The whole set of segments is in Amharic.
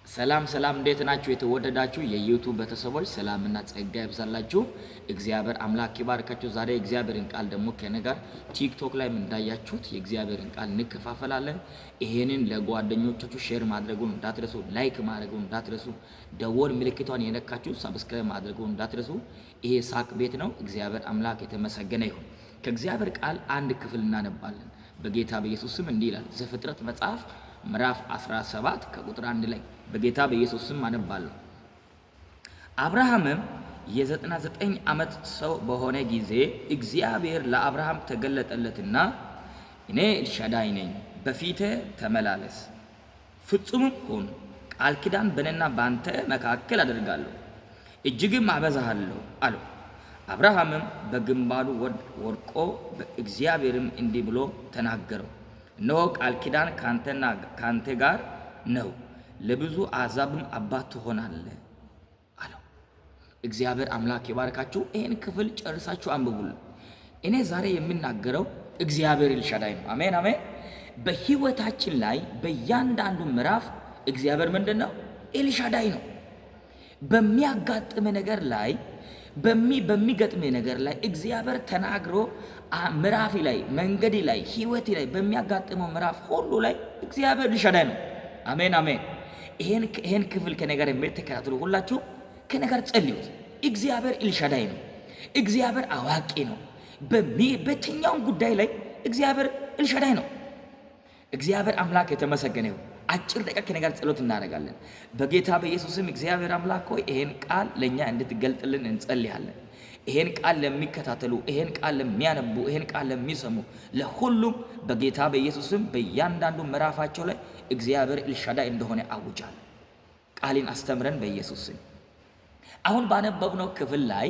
ሰላም እንዴት ናችሁ? የተወደዳችሁ የዩቲዩብ ቤተሰቦች ሰላምና ጸጋ ይብዛላችሁ። እግዚአብሔር አምላክ ይባርካችሁ። ዛሬ እግዚአብሔርን ቃል ደግሞ ከኔ ጋር ቲክቶክ ላይ እንዳያችሁት የእግዚአብሔርን ቃል እንከፋፈላለን። ይሄንን ለጓደኞቻችሁ ሼር ማድረጉን እንዳትረሱ፣ ላይክ ማድረጉን እንዳትረሱ፣ ደወል ምልክቷን የነካችሁ ሰብስክራይብ ማድረጉን እንዳትረሱ። ይሄ ሳቅ ቤት ነው። እግዚአብሔር አምላክ የተመሰገነ ይሁን። ከእግዚአብሔር ቃል አንድ ክፍል እናነባለን። በጌታ በኢየሱስ ስም እንዲህ ይላል። ዘፍጥረት መጽሐፍ ምዕራፍ 17 ከቁጥር 1 ላይ በጌታ በኢየሱስ ስም አነባለሁ። አብርሃምም የ99 ዓመት ሰው በሆነ ጊዜ እግዚአብሔር ለአብርሃም ተገለጠለትና እኔ ኤልሻዳይ ነኝ፣ በፊቴ ተመላለስ፣ ፍጹምም ሁን፣ ቃል ኪዳን በእኔና በአንተ መካከል አደርጋለሁ፣ እጅግም አበዛሃለሁ አለው። አብርሃምም በግንባሩ ወድቆ እግዚአብሔርም እንዲህ ብሎ ተናገረው፣ እነሆ ቃል ኪዳን ካንተ ጋር ነው፣ ለብዙ አሕዛብም አባት ትሆናለህ አለው። እግዚአብሔር አምላክ ይባርካችሁ። ይህን ክፍል ጨርሳችሁ አንብቡልን። እኔ ዛሬ የምናገረው እግዚአብሔር ኤልሻዳይ ነው። አሜን አሜን። በህይወታችን ላይ በእያንዳንዱ ምዕራፍ እግዚአብሔር ምንድን ነው? ኤልሻዳይ ነው። በሚያጋጥም ነገር ላይ በሚገጥም ነገር ላይ እግዚአብሔር ተናግሮ ምዕራፊ ላይ መንገዲ ላይ ህይወቴ ላይ በሚያጋጥመው ምዕራፍ ሁሉ ላይ እግዚአብሔር ኤልሻዳይ ነው። አሜን አሜን። ይሄን ክፍል ከነገር የምትከታተሉ ሁላችሁ ከነገር ጸልዩት። እግዚአብሔር ኤልሻዳይ ነው። እግዚአብሔር አዋቂ ነው። በየትኛውም ጉዳይ ላይ እግዚአብሔር ኤልሻዳይ ነው። እግዚአብሔር አምላክ የተመሰገነ ይሁን። አጭር ደቂቃ ከነገር ጸሎት እናደርጋለን። በጌታ በኢየሱስም እግዚአብሔር አምላክ ሆይ ይሄን ቃል ለኛ እንድትገልጥልን እንጸልያለን። ይሄን ቃል ለሚከታተሉ፣ ይሄን ቃል ለሚያነቡ፣ ይሄን ቃል ለሚሰሙ ለሁሉም በጌታ በኢየሱስም በእያንዳንዱ ምዕራፋቸው ላይ እግዚአብሔር ኤልሻዳይ እንደሆነ አውጃለሁ። ቃልን አስተምረን በኢየሱስ ስም። አሁን ባነበብነው ክፍል ላይ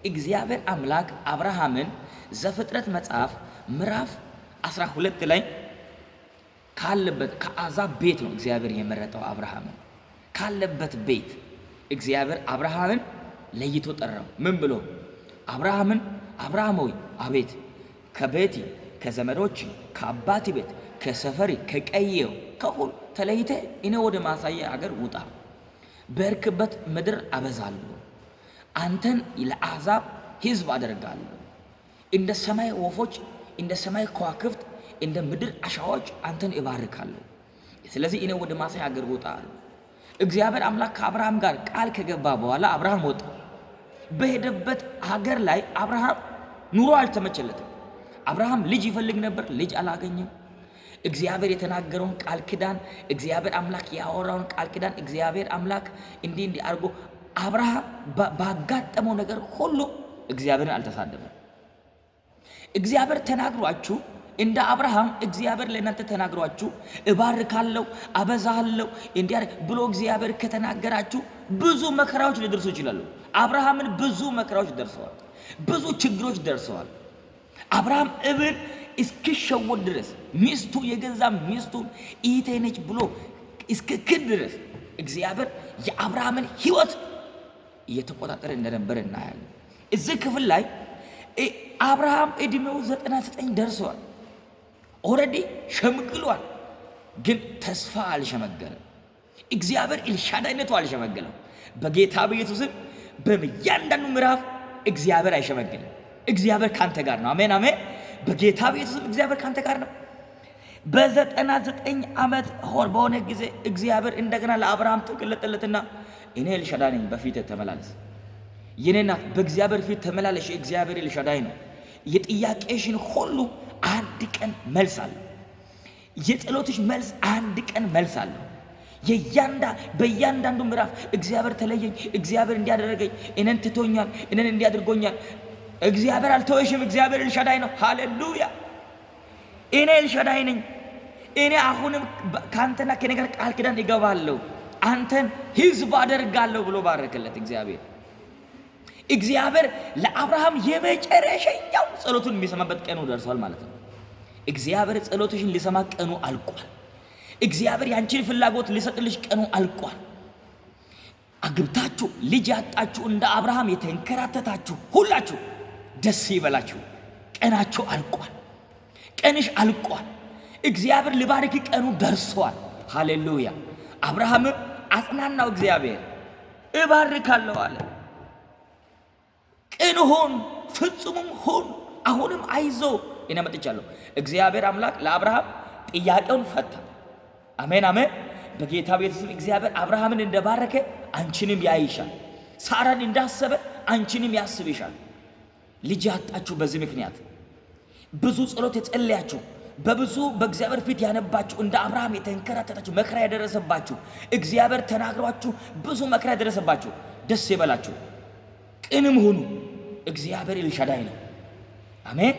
እግዚአብሔር አምላክ አብርሃምን ዘፍጥረት መጽሐፍ ምዕራፍ 12 ላይ ካለበት ከአሕዛብ ቤት ነው እግዚአብሔር የመረጠው። አብርሃምን ካለበት ቤት እግዚአብሔር አብርሃምን ለይቶ ጠራው። ምን ብሎ? አብርሃም ሆይ፣ አቤት፣ ከቤቴ ከዘመዶች ከአባቴ ቤት ከሰፈሪ ከቀየው ከሁሉ ተለይተ እኔ ወደ ማሳየ አገር ውጣ፣ በርክበት ምድር አበዛለሁ፣ አንተን ለአሕዛብ ሕዝብ አደርጋለሁ፣ እንደ ሰማይ ወፎች እንደ ሰማይ ከዋክብት እንደ ምድር አሻዎች አንተን እባርካለሁ። ስለዚህ እኔ ወደ ማሳየ አገር ውጣ አለ። እግዚአብሔር አምላክ ከአብርሃም ጋር ቃል ከገባ በኋላ አብርሃም ወጣ። በሄደበት ሀገር ላይ አብርሃም ኑሮ አልተመቸለትም። አብርሃም ልጅ ይፈልግ ነበር፣ ልጅ አላገኘም። እግዚአብሔር የተናገረውን ቃል ኪዳን እግዚአብሔር አምላክ ያወራውን ቃል ኪዳን እግዚአብሔር አምላክ እንዲህ አድርጎ አብርሃም ባጋጠመው ነገር ሁሉ እግዚአብሔርን አልተሳደበም። እግዚአብሔር ተናግሯችሁ እንደ አብርሃም እግዚአብሔር ለእናንተ ተናግሯችሁ እባርካለሁ አበዛለሁ እንዲያ ብሎ እግዚአብሔር ከተናገራችሁ ብዙ መከራዎች ሊደርሱ ይችላሉ። አብርሃምን ብዙ መከራዎች ደርሰዋል። ብዙ ችግሮች ደርሰዋል። አብርሃም እብን እስኪሸወድ ድረስ ሚስቱ የገዛ ሚስቱን እህቴ ነች ብሎ እስከ ክድ ድረስ እግዚአብሔር የአብርሃምን ሕይወት እየተቆጣጠረ እንደነበረ እናያለን። እዚህ ክፍል ላይ አብርሃም እድሜው 99 ደርሷል። ኦልሬዲ ሸምግሏል። ግን ተስፋ አልሸመገለም። እግዚአብሔር ኤልሻዳይነቱ አልሸመገለም። በጌታ በኢየሱስም በእያንዳንዱ ምዕራፍ እግዚአብሔር አይሸመግልም። እግዚአብሔር ካንተ ጋር ነው። አሜን አሜን። በጌታ በኢየሱስም እግዚአብሔር ካንተ ጋር ነው። በ99 ዓመት በሆነ ጊዜ እግዚአብሔር እንደገና ለአብርሃም ተገለጠለትና እኔ ኤልሻዳይ ነኝ፣ በፊት ተመላለስ። የኔ ናት፣ በእግዚአብሔር ፊት ተመላለሽ። እግዚአብሔር ኤልሻዳይ ነው። የጥያቄሽን ሁሉ አንድ ቀን መልስ አለ። የጸሎትሽ መልስ አንድ ቀን መልስ አለ። በእያንዳንዱ ምዕራፍ እግዚአብሔር ተለየኝ፣ እግዚአብሔር እንዲያደረገኝ፣ እኔን ትቶኛል፣ እኔን እንዲያድርጎኛል። እግዚአብሔር አልተወሽም። እግዚአብሔር ኤልሻዳይ ነው። ሃሌሉያ። እኔ ኤልሻዳይ ነኝ። እኔ አሁንም ከአንተና ከኔ ጋር ቃል ኪዳን እገባለሁ፣ አንተን ሕዝብ አደርጋለሁ ብሎ ባረከለት እግዚአብሔር። እግዚአብሔር ለአብርሃም የመጨረሻው ጸሎቱን የሚሰማበት ቀኑ ደርሷል ማለት ነው። እግዚአብሔር ጸሎትሽን ሊሰማ ቀኑ አልቋል። እግዚአብሔር ያንቺን ፍላጎት ሊሰጥልሽ ቀኑ አልቋል። አግብታችሁ ልጅ ያጣችሁ እንደ አብርሃም የተንከራተታችሁ ሁላችሁ ደስ ይበላችሁ። ቀናችሁ አልቋል። ቀንሽ አልቋል። እግዚአብሔር ሊባርክ ቀኑ ደርሷል። ሃሌሉያ። አብርሃም አጽናናው እግዚአብሔር። እባርካለሁ አለ። ቅን ሁን፣ ፍጹምም ሁን፣ አሁንም አይዞ እኔ መጥቻለሁ። እግዚአብሔር አምላክ ለአብርሃም ጥያቄውን ፈታ። አሜን አሜን። በጌታ ቤተሰብ እግዚአብሔር አብርሃምን እንደባረከ አንቺንም ያይሻል። ሳራን እንዳሰበ አንቺንም ያስብሻል። ልጅ ያጣችሁ በዚህ ምክንያት ብዙ ጸሎት የጸለያችሁ በብዙ በእግዚአብሔር ፊት ያነባችሁ እንደ አብርሃም የተንከራተታችሁ መከራ ያደረሰባችሁ እግዚአብሔር ተናግሯችሁ ብዙ መከራ ያደረሰባችሁ ደስ ይበላችሁ። ቅንም ሁኑ። እግዚአብሔር ኤልሻዳይ ነው። አሜን።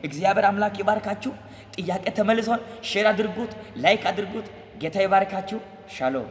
እግዚአብሔር አምላክ ይባርካችሁ። ጥያቄ ተመልሷል። ሼር አድርጉት፣ ላይክ አድርጉት። ጌታ ይባርካችሁ። ሻሎም